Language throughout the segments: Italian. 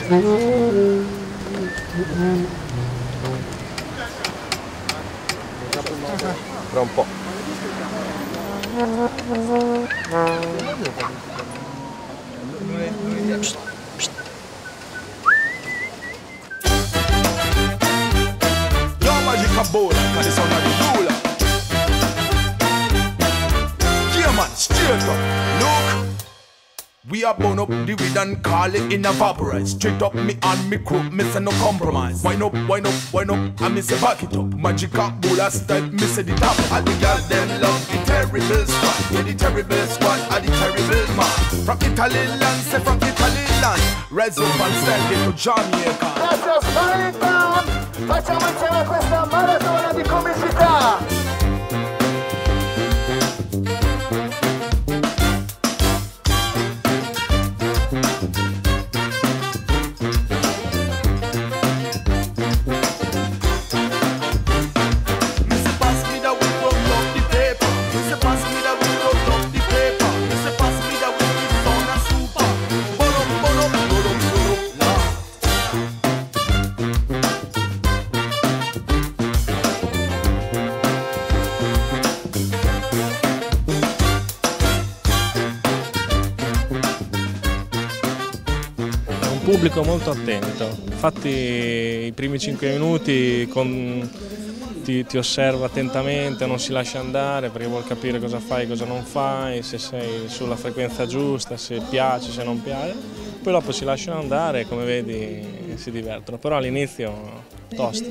Tra un po'. Yo, Magic Bola, cause it's on the ruler. Yeah, man, straight up. Look. We are burn up the weed and call it in a vaporize. Straight up me and me crew, me say no compromise. Wind up, wind up, wind up, and me say back it up. Magic Bola style, me say the top. All the girls them love the terrible squad. Yeah, the terrible squad are the terrible man. From Italy land, say from Italy land. Rise up and send it to Jamaica. Grazie a Smiling Town, facciamo insieme questa maratona di comicità. Pubblico molto attento, infatti i primi 5 minuti ti osserva attentamente, non si lascia andare perché vuol capire cosa fai, cosa non fai, se sei sulla frequenza giusta, se piace, se non piace, poi dopo si lasciano andare e come vedi si divertono, però all'inizio tosto.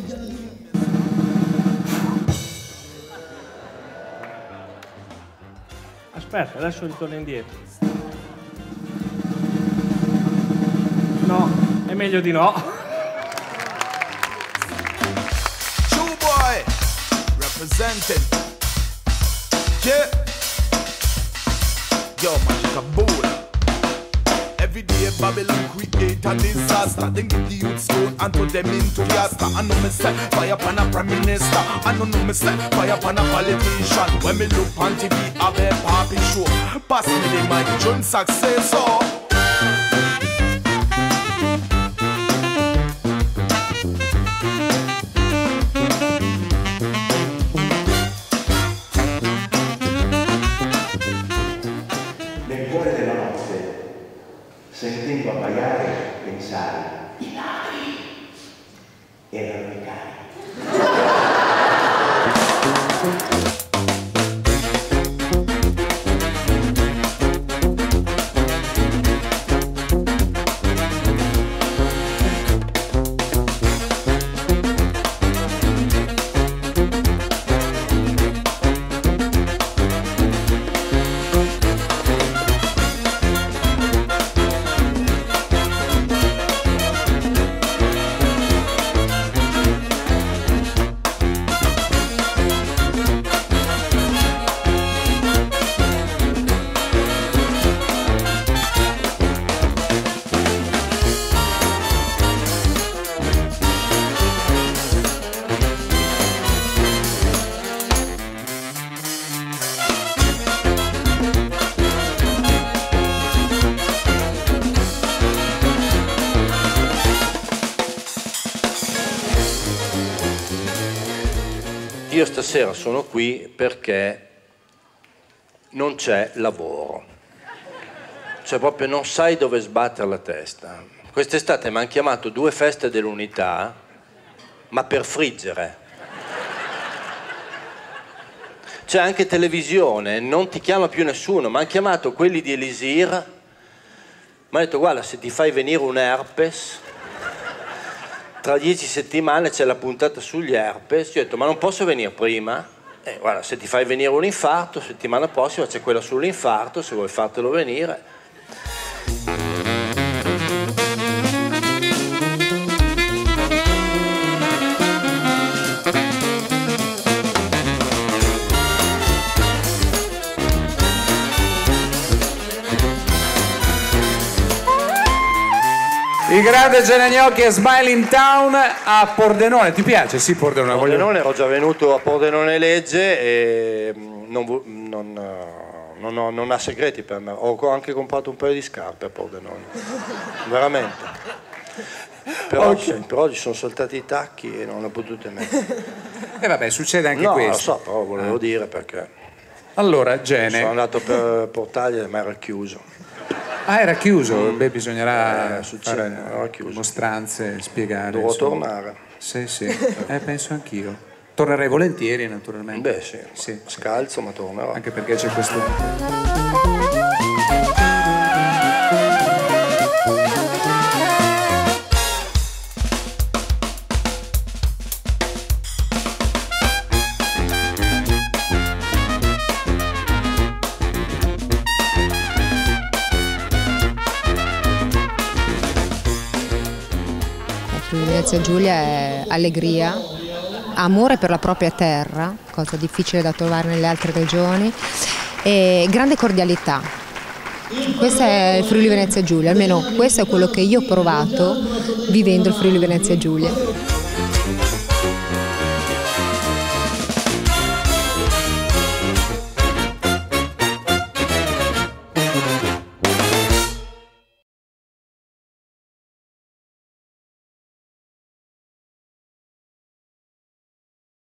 Aspetta, adesso ritorno indietro. No, è meglio di no. True boy, representing. Yeah. Yo, Magic Bola. Every day Babylon create a disaster. Then give the youth stone and put them into yasta. I know me set fire upon a prime minister. I know me set fire upon a politician. When me look on TV, I be poppy show. Pass me the mic, John success so. Sentendo abbaiare, pensare, i ladri erano i cani. Io stasera sono qui perché non c'è lavoro, cioè proprio non sai dove sbattere la testa. Quest'estate mi hanno chiamato 2 feste dell'unità, ma per friggere. C'è anche televisione, non ti chiama più nessuno, mi hanno chiamato quelli di Elisir, mi hanno detto guarda se ti fai venire un herpes, tra 10 settimane c'è la puntata sugli herpes. Io ho detto ma non posso venire prima? Guarda, se ti fai venire un infarto, settimana prossima c'è quella sull'infarto, se vuoi fartelo venire. Il grande Gianni e Smiling Town a Pordenone. Ti piace? Sì, Pordenone. Pordenone, ero già venuto a Pordenone Legge e non ha segreti per me. Ho anche comprato un paio di scarpe a Pordenone. Veramente. Però, Ok. però ci sono saltati i tacchi e non ho potuto mettere. E vabbè, succede anche No, questo. lo so, però volevo dire perché Allora, sono Gene. andato per portargli, ma era chiuso. Ah, era chiuso? Beh, bisognerà succede, era fare chiuso. mostranze, spiegare. Devo insomma. tornare. Sì, sì, penso anch'io. Tornerei volentieri, naturalmente. Beh sì, Sì. scalzo ma tornerò. Anche perché c'è questo... Friuli Venezia Giulia è allegria, amore per la propria terra, cosa difficile da trovare nelle altre regioni, e grande cordialità. Questo è il Friuli Venezia Giulia, almeno questo è quello che io ho provato vivendo il Friuli Venezia Giulia.